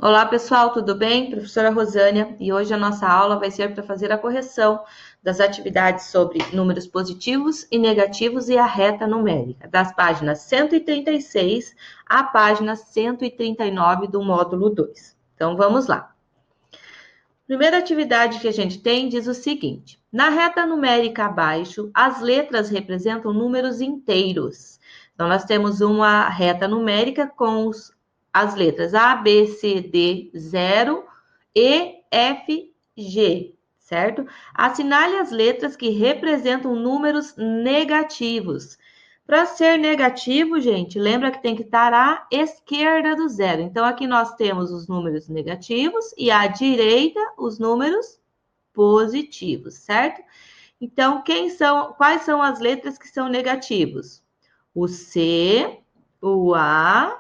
Olá, pessoal, tudo bem? Professora Rosânia, e hoje a nossa aula vai ser para fazer a correção das atividades sobre números positivos e negativos e a reta numérica, das páginas 136 à página 139 do módulo 2. Então, vamos lá. Primeira atividade que a gente tem diz o seguinte: na reta numérica abaixo, as letras representam números inteiros. Então, nós temos uma reta numérica com as letras A, B, C, D, 0, E, F, G, certo? Assinale as letras que representam números negativos. Para ser negativo, gente, lembra que tem que estar à esquerda do zero. Então, aqui nós temos os números negativos e à direita os números positivos, certo? Então, quais são as letras que são negativos? O C, o A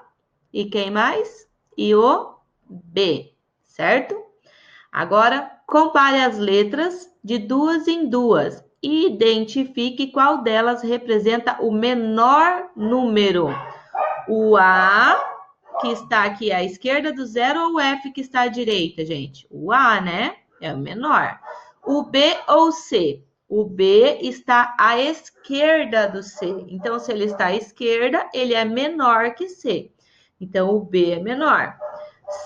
e quem mais? E o B, certo? Agora, compare as letras de duas em duas e identifique qual delas representa o menor número. O A, que está aqui à esquerda do zero, ou o F, que está à direita, gente? O A, né? É o menor. O B ou o C? O B está à esquerda do C. Então, se ele está à esquerda, ele é menor que C. Então, o B é menor.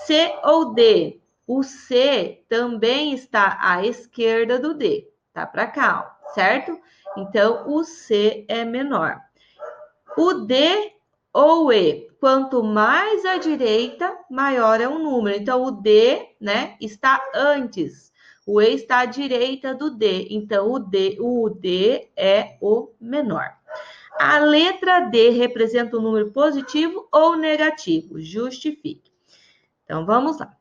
C ou D? O C também está à esquerda do D. Tá para cá, ó, certo? Então, o C é menor. O D ou E? Quanto mais à direita, maior é o número. Então, o D, né, está antes. O E está à direita do D. Então, o D é o menor. A letra D representa um número positivo ou negativo? Justifique. Então, vamos lá.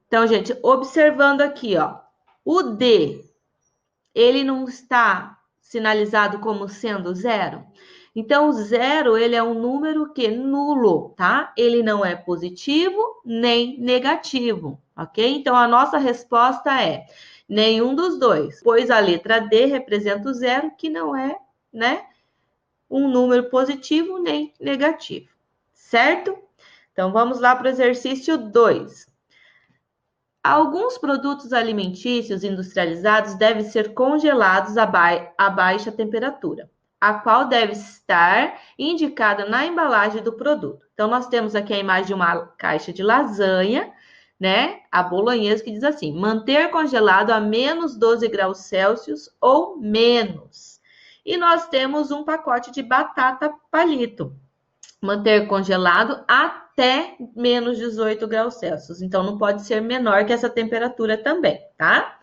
Então, gente, observando aqui, ó, o D, ele não está sinalizado como sendo zero. Então, o zero, ele é um número que nulo, tá? Ele não é positivo nem negativo, ok? Então, a nossa resposta é nenhum dos dois, pois a letra D representa o zero, que não é, né, um número positivo nem negativo, certo? Então, vamos lá para o exercício 2. Alguns produtos alimentícios industrializados devem ser congelados a baixa temperatura, a qual deve estar indicada na embalagem do produto. Então, nós temos aqui a imagem de uma caixa de lasanha, né? A bolonhesa, que diz assim: manter congelado a menos 12 graus Celsius ou menos. E nós temos um pacote de batata palito. Manter congelado até menos 18 graus Celsius. Então, não pode ser menor que essa temperatura também, tá?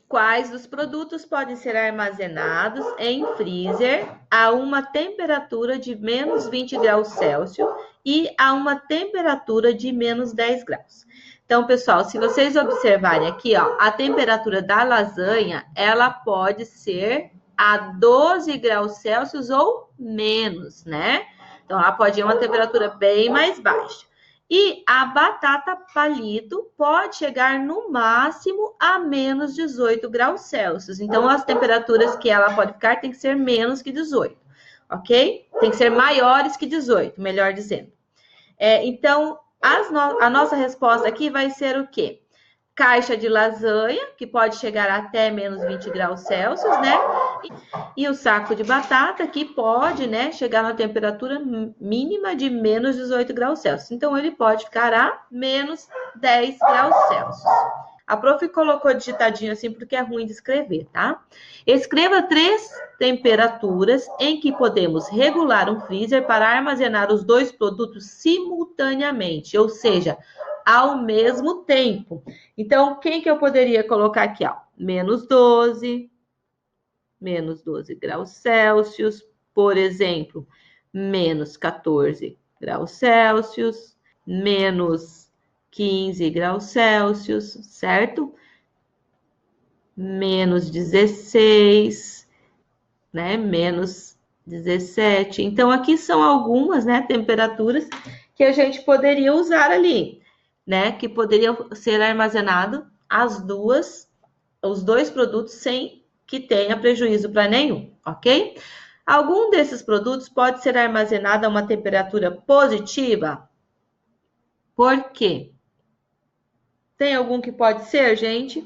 Quais dos produtos podem ser armazenados em freezer a uma temperatura de menos 20 graus Celsius e a uma temperatura de menos 10 graus? Então, pessoal, se vocês observarem aqui, ó, a temperatura da lasanha, ela pode ser a 12 graus Celsius ou menos, né? Então, ela pode ir a uma temperatura bem mais baixa. E a batata palito pode chegar no máximo a menos 18 graus Celsius. Então, as temperaturas que ela pode ficar tem que ser menos que 18, ok? Tem que ser maiores que 18, melhor dizendo. Então, a nossa resposta aqui vai ser o quê? Caixa de lasanha, que pode chegar até menos 20 graus Celsius, né? E o saco de batata, que pode, né, chegar na temperatura mínima de menos 18 graus Celsius. Então, ele pode ficar a menos 10 graus Celsius. A prof colocou digitadinho assim porque é ruim de escrever, tá? Escreva 3 temperaturas em que podemos regular um freezer para armazenar os 2 produtos simultaneamente, ou seja, ao mesmo tempo. Então, quem que eu poderia colocar aqui, ó? Menos 12 graus Celsius, por exemplo, menos 14 graus Celsius, menos 15 graus Celsius, certo? Menos 16, né? Menos 17. Então, aqui são algumas, né, temperaturas que a gente poderia usar ali, né? Que poderiam ser armazenados os dois produtos sem que tenha prejuízo para nenhum, ok? Algum desses produtos pode ser armazenado a uma temperatura positiva. Por quê? Tem algum que pode ser, gente,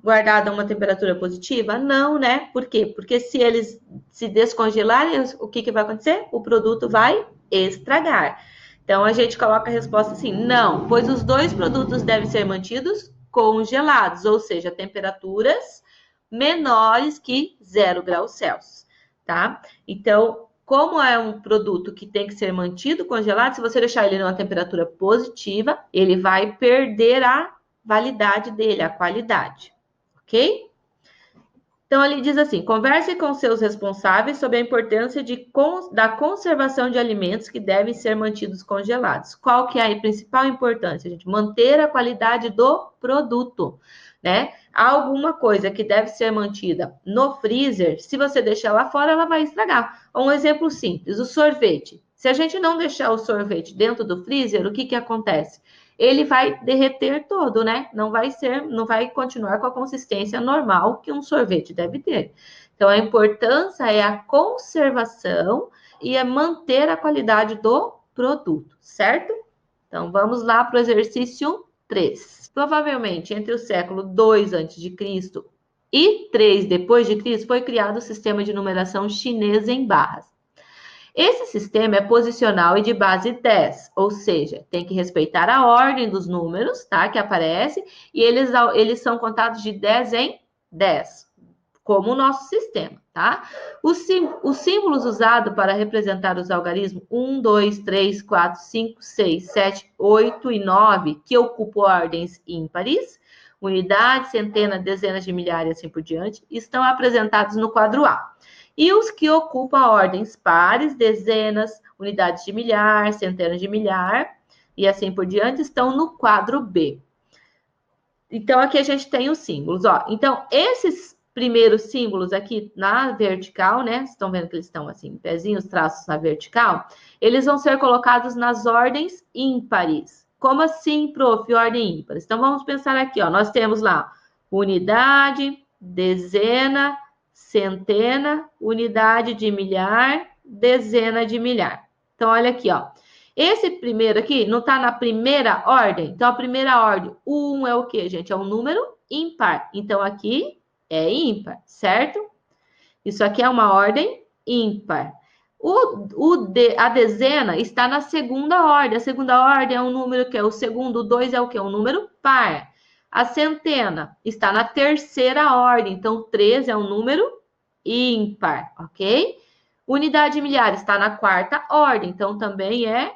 guardado a uma temperatura positiva? Não, né? Por quê? Porque se eles se descongelarem, o que, que vai acontecer? O produto vai estragar. Então, a gente coloca a resposta assim, não, pois os dois produtos devem ser mantidos congelados, ou seja, a temperaturas menores que 0 graus Celsius, tá? Então, como é um produto que tem que ser mantido congelado, se você deixar ele numa temperatura positiva, ele vai perder a validade dele, a qualidade, ok? Então, ele diz assim, converse com seus responsáveis sobre a importância da conservação de alimentos que devem ser mantidos congelados. Qual que é a principal importância, gente? Manter a qualidade do produto, né? Alguma coisa que deve ser mantida no freezer, se você deixar lá fora, ela vai estragar. Um exemplo simples, o sorvete. Se a gente não deixar o sorvete dentro do freezer, o que que acontece? Ele vai derreter todo, né? Não vai continuar com a consistência normal que um sorvete deve ter. Então, a importância é a conservação e é manter a qualidade do produto, certo? Então, vamos lá para o exercício 3. Provavelmente, entre o século 2 a.C. e 3 depois de Cristo, foi criado o sistema de numeração chinês em barras. Esse sistema é posicional e de base 10, ou seja, tem que respeitar a ordem dos números, tá, que aparece, e eles são contados de 10 em 10, como o nosso sistema, tá? Os símbolos usados para representar os algarismos 1, 2, 3, 4, 5, 6, 7, 8 e 9, que ocupam ordens ímpares, unidade, centena, dezenas de milhares e assim por diante, estão apresentados no quadro A. E os que ocupam ordens pares, dezenas, unidades de milhar, centenas de milhar e assim por diante, estão no quadro B. Então, aqui a gente tem os símbolos, ó. Então, esses primeiros símbolos aqui na vertical, né? Vocês estão vendo que eles estão assim, pezinhos, traços na vertical, eles vão ser colocados nas ordens ímpares. Como assim, prof, ordem ímpar? Então, vamos pensar aqui, ó. Nós temos lá unidade, dezena, centena, unidade de milhar, dezena de milhar. Então, olha aqui, ó. Esse primeiro aqui não está na primeira ordem? Então, a primeira ordem, o 1 é o quê, gente? É um número ímpar. Então, aqui é ímpar, certo? Isso aqui é uma ordem ímpar. A dezena está na segunda ordem. A segunda ordem é um número que é o segundo, o 2 é o quê? Um número par. A centena está na terceira ordem. Então, 3 é um número ímpar, ok? Unidade de milhar está na quarta ordem. Então, também é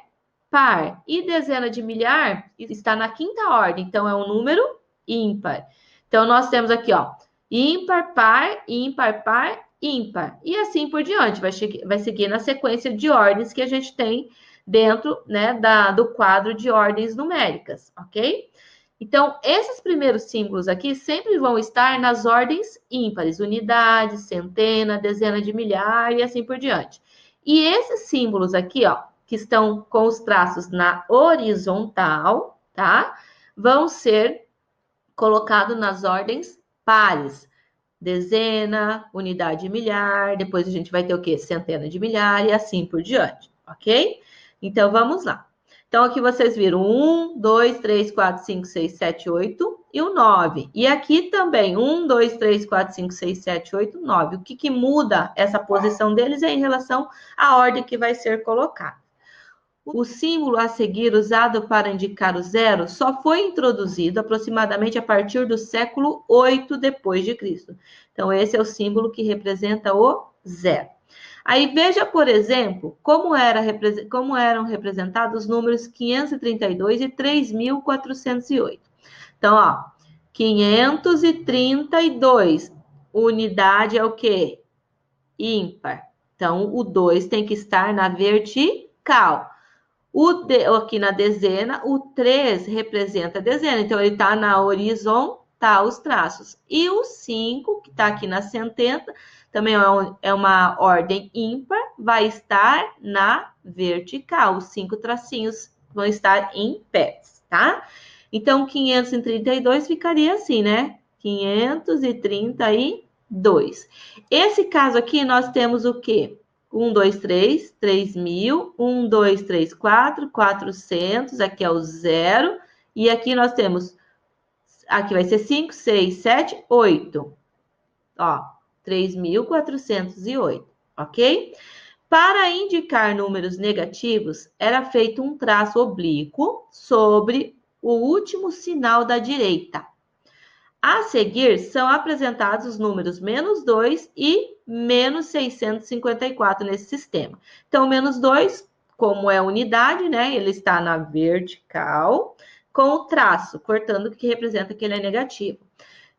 par. E dezena de milhar está na quinta ordem, então é um número ímpar. Então, nós temos aqui, ó, ímpar, par, ímpar, par, ímpar. E assim por diante, vai seguir na sequência de ordens que a gente tem dentro, né, do quadro de ordens numéricas, ok? Então, esses primeiros símbolos aqui sempre vão estar nas ordens ímpares, unidade, centena, dezena de milhar e assim por diante. E esses símbolos aqui, ó, que estão com os traços na horizontal, tá? Vão ser colocados nas ordens pares. Dezena, unidade de milhar, depois a gente vai ter o quê? Centena de milhar e assim por diante, ok? Então, vamos lá. Então, aqui vocês viram 1, 2, 3, 4, 5, 6, 7, 8 e o 9. E aqui também 1, 2, 3, 4, 5, 6, 7, 8, 9. O que muda essa posição deles é em relação à ordem que vai ser colocada. O símbolo a seguir, usado para indicar o zero, só foi introduzido aproximadamente a partir do século 8 depois de Cristo. Então, esse é o símbolo que representa o zero. Aí, veja, por exemplo, como eram representados os números 532 e 3.408. Então, ó, 532, unidade é o quê? Ímpar. Então, o 2 tem que estar na vertical. Aqui na dezena, o 3 representa a dezena, então ele está na horizontal, os traços. E o 5, que está aqui na centena, também é uma ordem ímpar, vai estar na vertical. Os 5 tracinhos vão estar em pé, tá? Então, 532 ficaria assim, né? 532. Esse caso aqui, nós temos o quê? 1, 2, 3, 3.000, 1, 2, 3, 4, 400, aqui é o zero, e aqui nós temos Aqui vai ser 5, 6, 7, 8. Ó, 3.408, ok? Para indicar números negativos, era feito um traço oblíquo sobre o último sinal da direita. A seguir, são apresentados os números menos 2 e menos 654 nesse sistema. Então, menos 2, como é unidade, né? Ele está na vertical, com o traço, cortando, que representa que ele é negativo.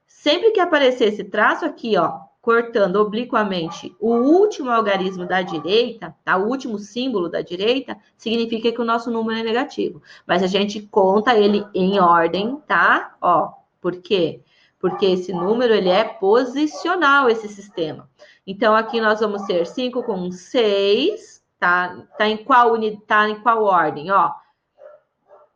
Sempre que aparecer esse traço aqui, ó, cortando obliquamente o último algarismo da direita, tá? O último símbolo da direita, significa que o nosso número é negativo. Mas a gente conta ele em ordem, tá? Ó, por quê? Porque esse número, ele é posicional, esse sistema. Então, aqui nós vamos ter 5 com 6, tá? Tá em qual ordem, ó?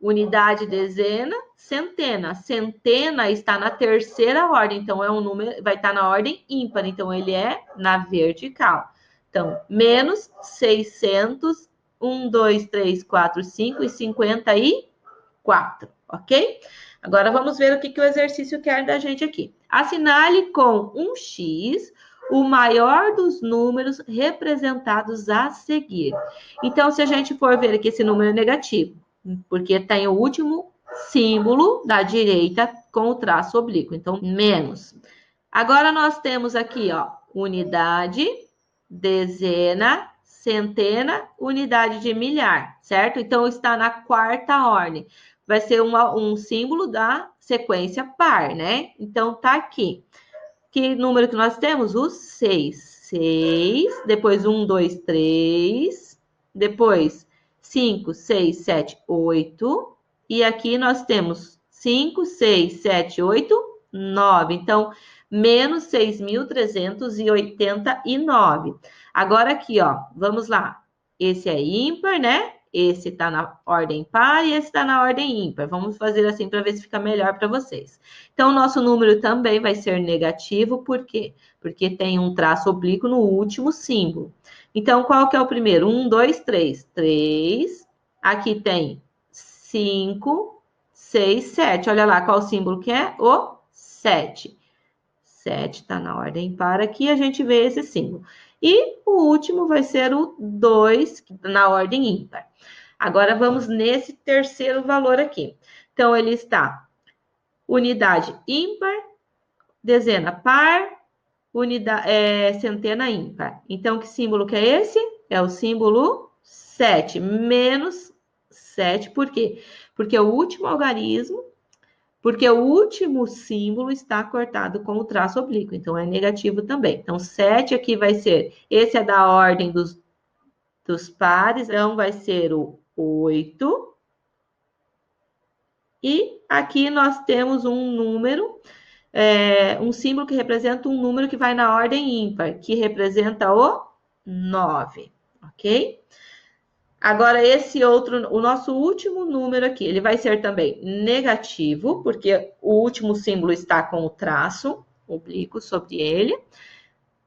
Unidade, dezena, centena. Centena está na terceira ordem, então é um número, vai estar na ordem ímpar, então ele é na vertical. Então, menos 600, 1, 2, 3, 4, 5 e 54, ok? Agora vamos ver o que o exercício quer da gente aqui. Assinale com um X o maior dos números representados a seguir. Então, se a gente for ver aqui, esse número é negativo, porque tem o último símbolo da direita com o traço oblíquo, então menos. Agora nós temos aqui, ó, unidade, dezena, centena, unidade de milhar, certo? Então está na quarta ordem. Vai ser um símbolo da sequência par, né? Então tá aqui. Que número que nós temos? O 6. 6, depois 1, 2, 3, depois 5, 6, 7, 8. E aqui nós temos 5, 6, 7, 8, 9. Então, menos 6.389. Agora aqui, ó, vamos lá. Esse é ímpar, né? Esse está na ordem par e esse está na ordem ímpar. Vamos fazer assim para ver se fica melhor para vocês. Então, o nosso número também vai ser negativo, por quê? Porque tem um traço oblíquo no último símbolo. Então, qual que é o primeiro? 1, 2, 3. 3. Aqui tem 5, 6, 7. Olha lá qual símbolo que é? O 7. 7 está na ordem par aqui, a gente vê esse símbolo. E o último vai ser o 2, na ordem ímpar. Agora, vamos nesse terceiro valor aqui. Então, ele está unidade ímpar, dezena par, centena ímpar. Então, que símbolo que é esse? É o símbolo 7, menos 7. Por quê? Porque o último algarismo, porque o último símbolo está cortado com o traço oblíquo, então é negativo também. Então, 7 aqui vai ser, esse é da ordem dos pares, então vai ser o 8. E aqui nós temos um número, um símbolo que representa um número que vai na ordem ímpar, que representa o 9, ok? Agora, esse outro, o nosso último número aqui, ele vai ser também negativo, porque o último símbolo está com o traço oblíquo sobre ele.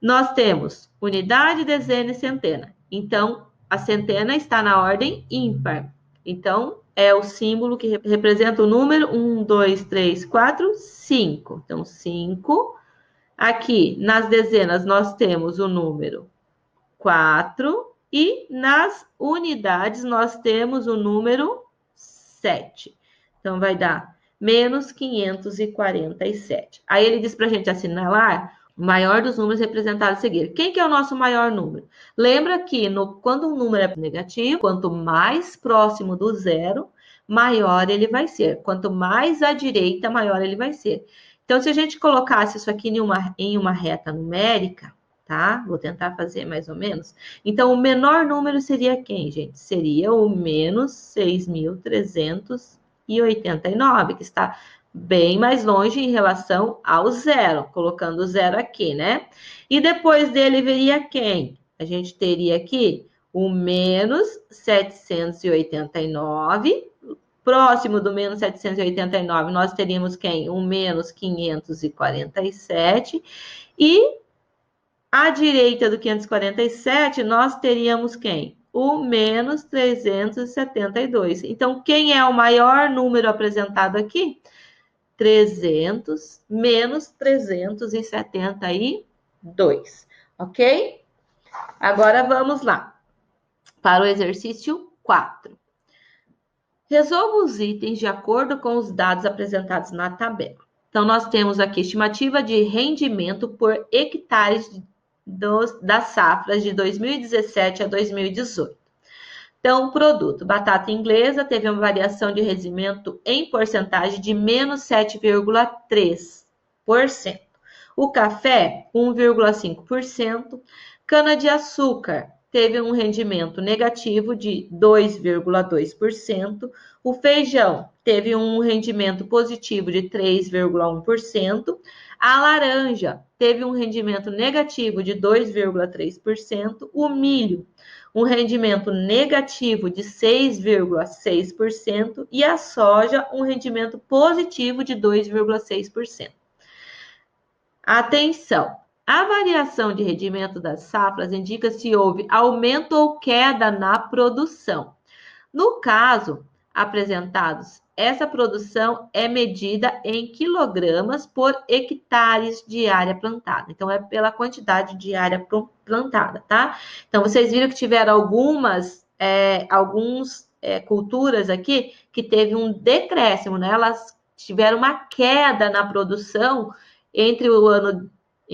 Nós temos unidade, dezena e centena. Então, a centena está na ordem ímpar. Então, é o símbolo que representa o número 1, 2, 3, 4, 5. Então, 5. Aqui, nas dezenas, nós temos o número 4. E nas unidades, nós temos o número 7. Então, vai dar menos 547. Aí, ele diz para a gente assinalar o maior dos números representados a seguir. Quem que é o nosso maior número? Lembra que quando um número é negativo, quanto mais próximo do zero, maior ele vai ser. Quanto mais à direita, maior ele vai ser. Então, se a gente colocasse isso aqui em uma reta numérica, tá? Vou tentar fazer mais ou menos. Então, o menor número seria quem, gente? Seria o menos 6.389, que está bem mais longe em relação ao zero, colocando o zero aqui, né? E depois dele viria quem? A gente teria aqui o menos 789. Próximo do menos 789, nós teríamos quem? O menos 547. E à direita do 547, nós teríamos quem? O menos 372. Então, quem é o maior número apresentado aqui? 300 menos 372, ok? Agora vamos lá para o exercício 4. Resolva os itens de acordo com os dados apresentados na tabela. Então, nós temos aqui estimativa de rendimento por hectares das safras de 2017 a 2018. Então, o produto batata inglesa teve uma variação de rendimento em porcentagem de menos 7,3%. O café, 1,5%. Cana-de-açúcar teve um rendimento negativo de 2,2%. O feijão teve um rendimento positivo de 3,1%. A laranja teve um rendimento negativo de 2,3%. O milho, um rendimento negativo de 6,6%. E a soja, um rendimento positivo de 2,6%. Atenção! A variação de rendimento das safras indica se houve aumento ou queda na produção. No caso apresentados, essa produção é medida em quilogramas por hectares de área plantada. Então, é pela quantidade de área plantada, tá? Então, vocês viram que tiveram algumas culturas aqui que teve um decréscimo, né? Elas tiveram uma queda na produção em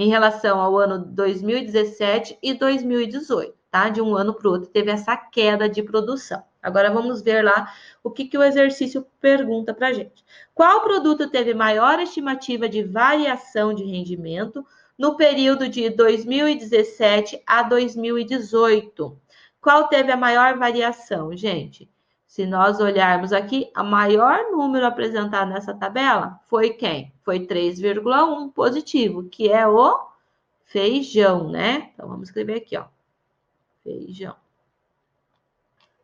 relação ao ano 2017 e 2018, tá? De um ano para o outro teve essa queda de produção. Agora vamos ver lá o que o exercício pergunta para a gente. Qual produto teve maior estimativa de variação de rendimento no período de 2017 a 2018? Qual teve a maior variação, gente? Se nós olharmos aqui, o maior número apresentado nessa tabela foi quem? Foi 3,1 positivo, que é o feijão, né? Então, vamos escrever aqui, ó. Feijão.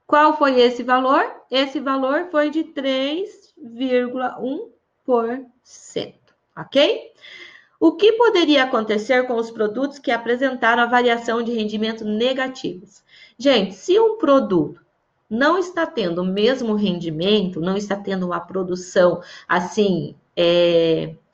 Qual foi esse valor? Esse valor foi de 3,1%, ok? O que poderia acontecer com os produtos que apresentaram a variação de rendimento negativos? Gente, se um produto não está tendo o mesmo rendimento, não está tendo uma produção assim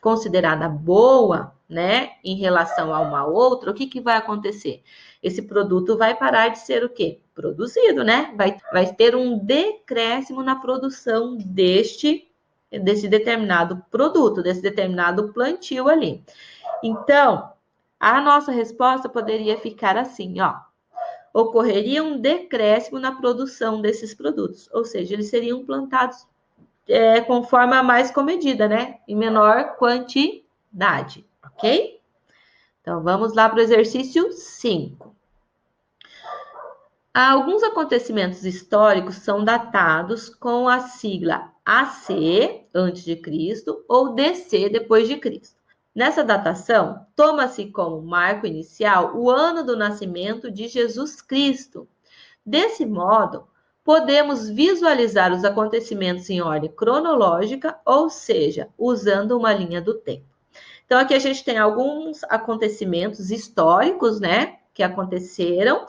considerada boa, né, em relação a uma outra, o que vai acontecer? Esse produto vai parar de ser o quê? Produzido, né? Vai ter um decréscimo na produção desse determinado produto, desse determinado plantio ali. Então, a nossa resposta poderia ficar assim, ó. Ocorreria um decréscimo na produção desses produtos, ou seja, eles seriam plantados com forma mais comedida, né? Em menor quantidade, ok? Então, vamos lá para o exercício 5. Alguns acontecimentos históricos são datados com a sigla AC, antes de Cristo, ou DC, depois de Cristo. Nessa datação, toma-se como marco inicial o ano do nascimento de Jesus Cristo. Desse modo, podemos visualizar os acontecimentos em ordem cronológica, ou seja, usando uma linha do tempo. Então, aqui a gente tem alguns acontecimentos históricos, né, que aconteceram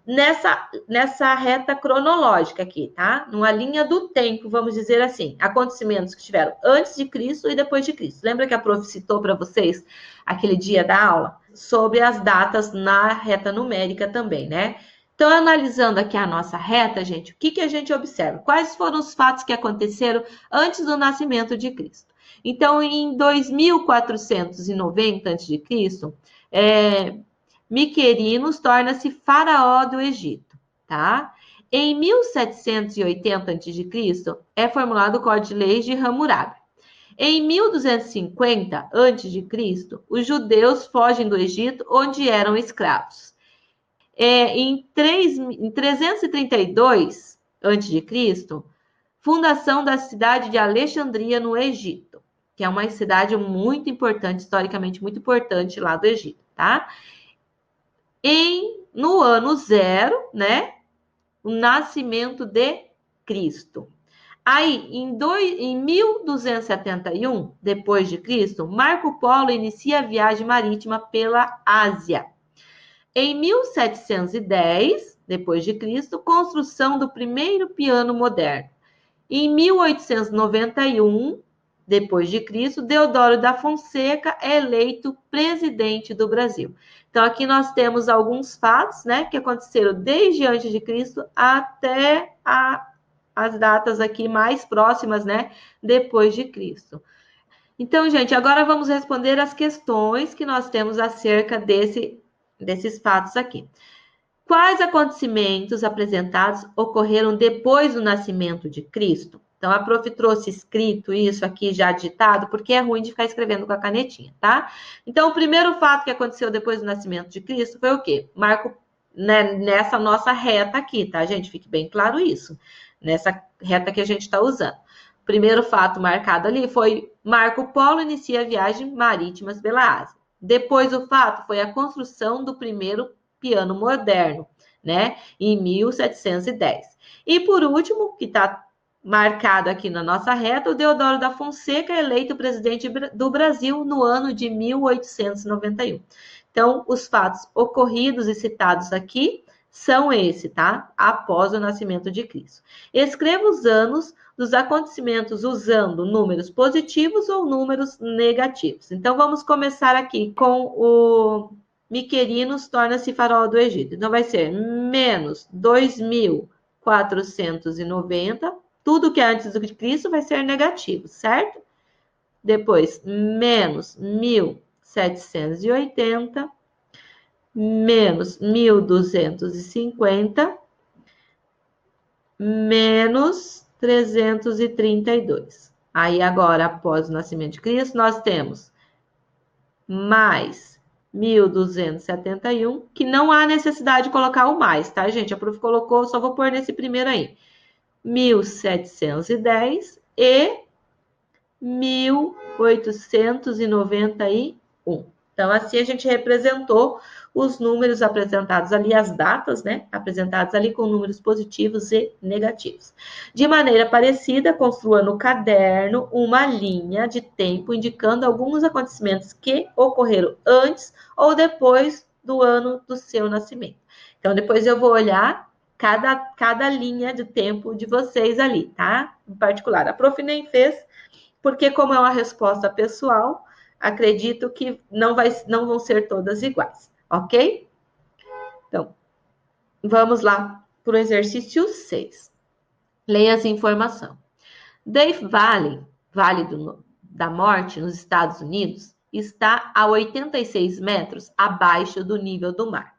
nessa reta cronológica aqui, tá? Numa linha do tempo, vamos dizer assim, acontecimentos que tiveram antes de Cristo e depois de Cristo. Lembra que a prof citou para vocês aquele dia da aula sobre as datas na reta numérica também, né? Então, analisando aqui a nossa reta, gente, o que a gente observa? Quais foram os fatos que aconteceram antes do nascimento de Cristo? Então, em 2490 a.C., Miquerinos torna-se faraó do Egito, tá? Em 1780 a.C., é formulado o Código de Leis de Hammurabi. Em 1250 a.C., os judeus fogem do Egito, onde eram escravos. Em 332 a.C., fundação da cidade de Alexandria, no Egito, que é uma cidade muito importante, historicamente muito importante lá do Egito, tá? No ano 0, né, o nascimento de Cristo. Aí, em 1271, depois de Cristo, Marco Polo inicia a viagem marítima pela Ásia. Em 1710, depois de Cristo, construção do primeiro piano moderno. Em 1891, depois de Cristo, Deodoro da Fonseca é eleito presidente do Brasil. Então, aqui nós temos alguns fatos, né, que aconteceram desde antes de Cristo até as datas aqui mais próximas, né, depois de Cristo. Então, gente, agora vamos responder as questões que nós temos acerca desses fatos aqui. Quais acontecimentos apresentados ocorreram depois do nascimento de Cristo? Então, a prof trouxe escrito isso aqui já digitado, porque é ruim de ficar escrevendo com a canetinha, tá? Então, o primeiro fato que aconteceu depois do nascimento de Cristo foi o quê? Marco, né, nessa nossa reta aqui, tá, gente? Fique bem claro isso. Nessa reta que a gente está usando. O primeiro fato marcado ali foi Marco Polo inicia a viagem marítima pela Ásia. Depois o fato foi a construção do primeiro piano moderno, né, em 1710. E por último, que está marcado aqui na nossa reta, o Deodoro da Fonseca é eleito presidente do Brasil no ano de 1891. Então, os fatos ocorridos e citados aqui são esses, tá? Após o nascimento de Cristo. Escreva os anos dos acontecimentos usando números positivos ou números negativos. Então, vamos começar aqui com o Miquerinos torna-se farol do Egito. Então, vai ser menos 2.490. Tudo que é antes do Cristo vai ser negativo, certo? Depois, menos 1.780. Menos 1.250. Menos 332. Aí, agora, após o nascimento de Cristo, nós temos mais 1.271, que não há necessidade de colocar o mais, tá, gente? A prof colocou, só vou pôr nesse primeiro aí. 1.710 e 1.891. Então, assim a gente representou os números apresentados ali, as datas, né, apresentadas ali com números positivos e negativos. De maneira parecida, construa no caderno uma linha de tempo indicando alguns acontecimentos que ocorreram antes ou depois do ano do seu nascimento. Então, depois eu vou olhar cada linha de tempo de vocês ali, tá? Em particular, a prof nem fez, porque como é uma resposta pessoal, acredito que não vão ser todas iguais, ok? Então, vamos lá para o exercício 6. Leia essa informação. Death Valley, Vale da Morte, nos Estados Unidos, está a 86 metros abaixo do nível do mar.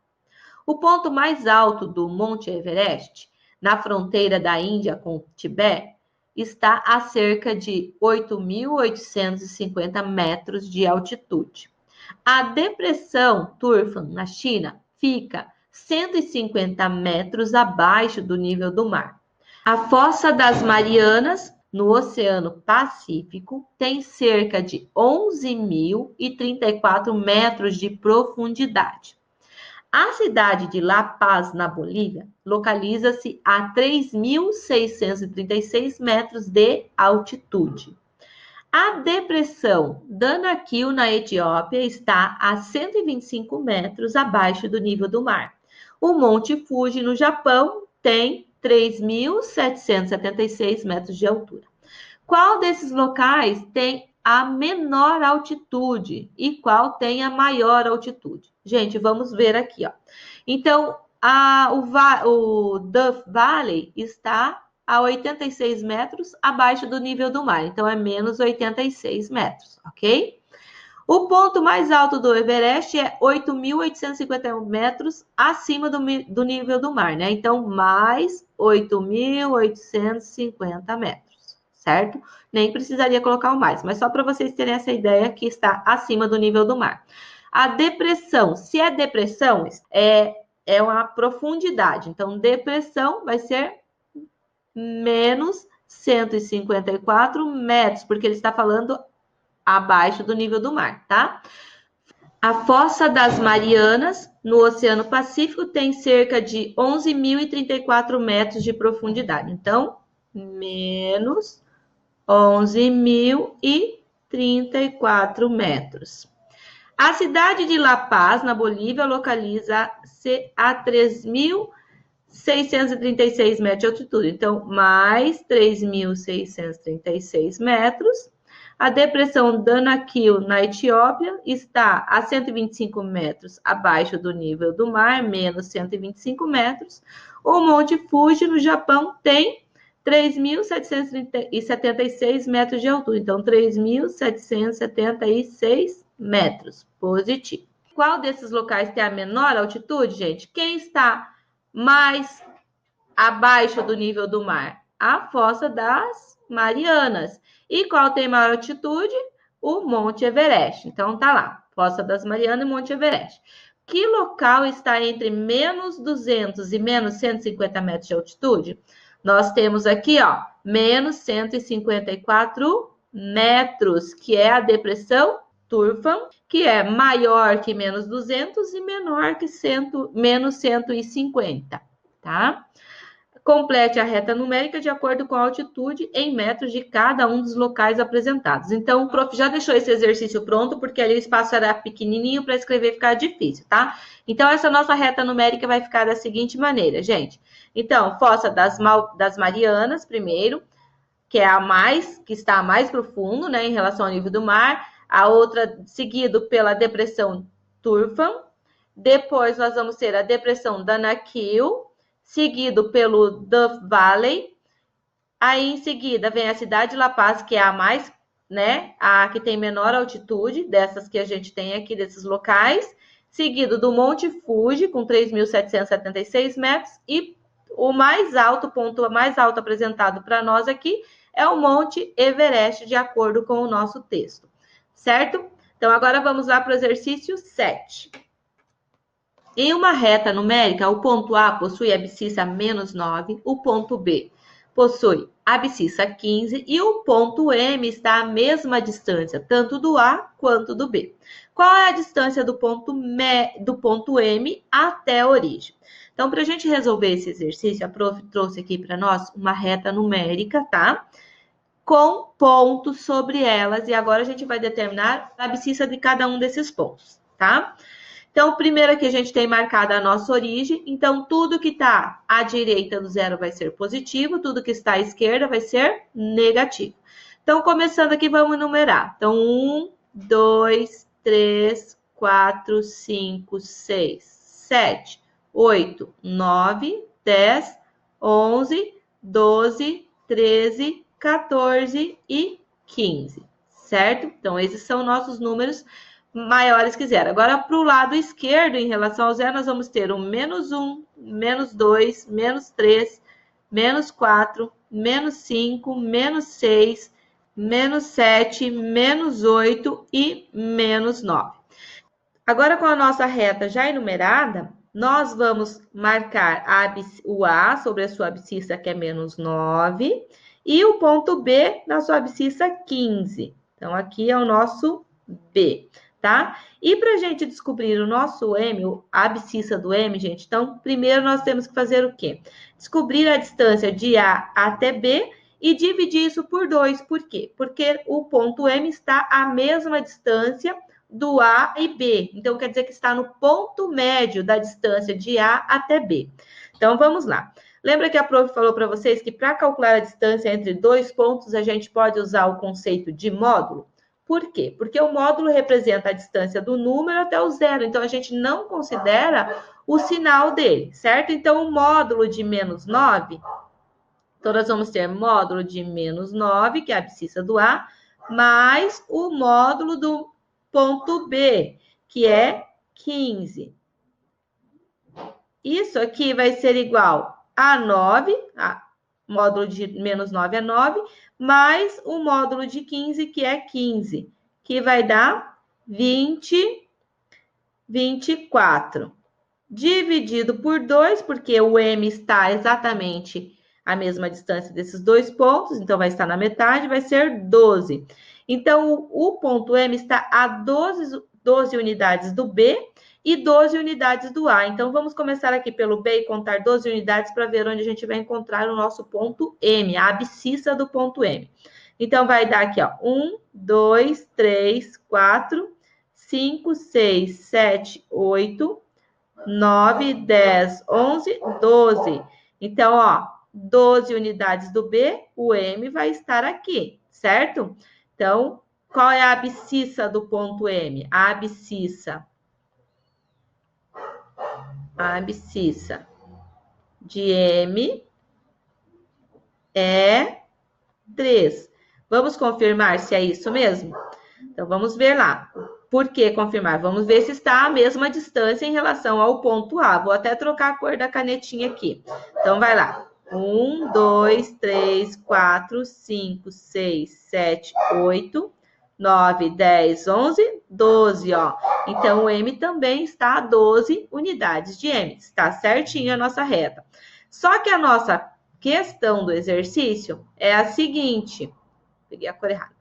O ponto mais alto do Monte Everest, na fronteira da Índia com o Tibete, está a cerca de 8.850 metros de altitude. A depressão Turfan, na China, fica 150 metros abaixo do nível do mar. A Fossa das Marianas, no Oceano Pacífico, tem cerca de 11.034 metros de profundidade. A cidade de La Paz, na Bolívia, localiza-se a 3.636 metros de altitude. A depressão Danakil, na Etiópia, está a 125 metros abaixo do nível do mar. O Monte Fuji, no Japão, tem 3.776 metros de altura. Qual desses locais tem a menor altitude e qual tem a maior altitude? Gente, vamos ver aqui, ó. Então, o Death Valley está a 86 metros abaixo do nível do mar. Então, é menos 86 metros, ok? O ponto mais alto do Everest é 8.851 metros acima do nível do mar, né? Então, mais 8.850 metros, certo? Nem precisaria colocar o mais, mas só para vocês terem essa ideia que está acima do nível do mar. A depressão, se é depressão, é uma profundidade. Então, depressão vai ser menos 154 metros, porque ele está falando abaixo do nível do mar, tá? A Fossa das Marianas, no Oceano Pacífico, tem cerca de 11.034 metros de profundidade. Então, menos 11.034 metros. A cidade de La Paz, na Bolívia, localiza-se a 3.636 metros de altitude. Então, mais 3.636 metros. A depressão Danakil, na Etiópia, está a 125 metros abaixo do nível do mar, menos 125 metros. O Monte Fuji, no Japão, tem 3.776 metros de altura. Então, 3.776 metros. Positivo. Qual desses locais tem a menor altitude, gente? Quem está mais abaixo do nível do mar? A Fossa das Marianas. E qual tem maior altitude? O Monte Everest. Então, tá lá. Fossa das Marianas e Monte Everest. Que local está entre menos 200 e menos 150 metros de altitude? Nós temos aqui, ó, menos 154 metros, que é a depressão Turfan, que é maior que menos 200 e menor que menos 150, tá? Complete a reta numérica de acordo com a altitude em metros de cada um dos locais apresentados. Então, o prof já deixou esse exercício pronto, porque ali o espaço era pequenininho, para escrever ficar difícil, tá? Então, essa nossa reta numérica vai ficar da seguinte maneira, gente. Então, Fossa das Marianas, primeiro, que é que está mais profundo, né, em relação ao nível do mar. A outra, seguido pela depressão Turfan. Depois, nós vamos ter a depressão Danakil, seguido pelo Duff Valley. Aí, em seguida, vem a cidade de La Paz, que é a mais, né, a que tem menor altitude, dessas que a gente tem aqui, desses locais. Seguido do Monte Fuji, com 3.776 metros. E o mais alto, ponto mais alto apresentado para nós aqui, é o Monte Everest, de acordo com o nosso texto. Certo? Então, agora vamos lá para o exercício 7. Em uma reta numérica, o ponto A possui abscissa menos 9, o ponto B possui abscissa 15 e o ponto M está à mesma distância, tanto do A quanto do B. Qual é a distância do ponto M até a origem? Então, para a gente resolver esse exercício, a prof trouxe aqui para nós uma reta numérica, tá? Com pontos sobre elas, e agora a gente vai determinar a abscissa de cada um desses pontos, tá? Então, primeiro aqui a gente tem marcada a nossa origem, então tudo que está à direita do zero vai ser positivo, tudo que está à esquerda vai ser negativo. Então, começando aqui, vamos numerar. Então, 1, 2, 3, 4, 5, 6, 7, 8, 9, 10, 11, 12, 13, 14 e 15, certo? Então, esses são nossos números maiores que zero. Agora, para o lado esquerdo, em relação ao zero, nós vamos ter o menos 1, menos 2, menos 3, menos 4, menos 5, menos 6, menos 7, menos 8 e menos 9. Agora, com a nossa reta já enumerada, nós vamos marcar o A sobre a sua abscissa, que é menos 9, e o ponto B na sua abscissa 15. Então, aqui é o nosso B, tá? E para a gente descobrir o nosso M, a abscissa do M, gente, então, primeiro nós temos que fazer o quê? Descobrir a distância de A até B e dividir isso por 2. Por quê? Porque o ponto M está à mesma distância do A e B. Então, quer dizer que está no ponto médio da distância de A até B. Então, vamos lá. Lembra que a prof falou para vocês que para calcular a distância entre dois pontos, a gente pode usar o conceito de módulo? Por quê? Porque o módulo representa a distância do número até o zero. Então, a gente não considera o sinal dele, certo? Então, o módulo de menos 9, então, nós vamos ter módulo de menos 9, que é a abscissa do A, mais o módulo do ponto B, que é 15. Isso aqui vai ser igual a 9, módulo de menos 9 é 9, mais o módulo de 15, que é 15, que vai dar 24. Dividido por 2, porque o M está exatamente à mesma distância desses dois pontos, então vai estar na metade, vai ser 12. Então, o ponto M está a 12 unidades do B e 12 unidades do A. Então, vamos começar aqui pelo B e contar 12 unidades para ver onde a gente vai encontrar o nosso ponto M, a abscissa do ponto M. Então, vai dar aqui, ó, 1, 2, 3, 4, 5, 6, 7, 8, 9, 10, 11, 12. Então, ó, 12 unidades do B, o M vai estar aqui, certo? Então, Qual é a abscissa do ponto M? A abscissa de M é 3. Vamos confirmar se é isso mesmo? Então, vamos ver lá. Por que confirmar? Vamos ver se está a mesma distância em relação ao ponto A. Vou até trocar a cor da canetinha aqui. Então, vai lá. 1, 2, 3, 4, 5, 6, 7, 8, 9, 10, 11, 12, ó. Então, o M também está a 12 unidades de M. Está certinho a nossa reta. Só que a nossa questão do exercício é a seguinte. Peguei a cor errada.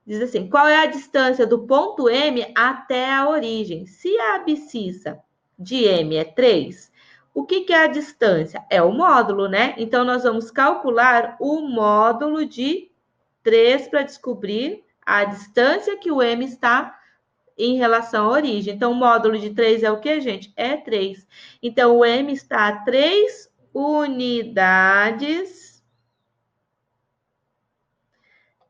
Diz assim, qual é a distância do ponto M até a origem? Se a abscissa de M é 3, o que é a distância? É o módulo, né? Então, nós vamos calcular o módulo de 3 para descobrir a distância que o M está em relação à origem. Então, o módulo de 3 é o que, gente? É 3. Então, o M está a 3 unidades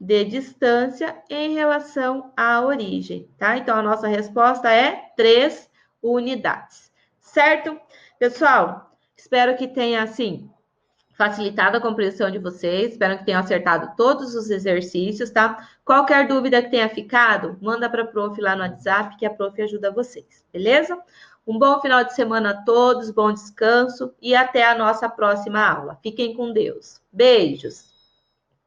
de distância em relação à origem, tá? Então, a nossa resposta é 3 unidades, certo? Pessoal, espero que tenha, assim, facilitado a compreensão de vocês, espero que tenham acertado todos os exercícios, tá? Qualquer dúvida que tenha ficado, manda para a prof lá no WhatsApp, que a prof ajuda vocês, beleza? Um bom final de semana a todos, bom descanso e até a nossa próxima aula. Fiquem com Deus. Beijos!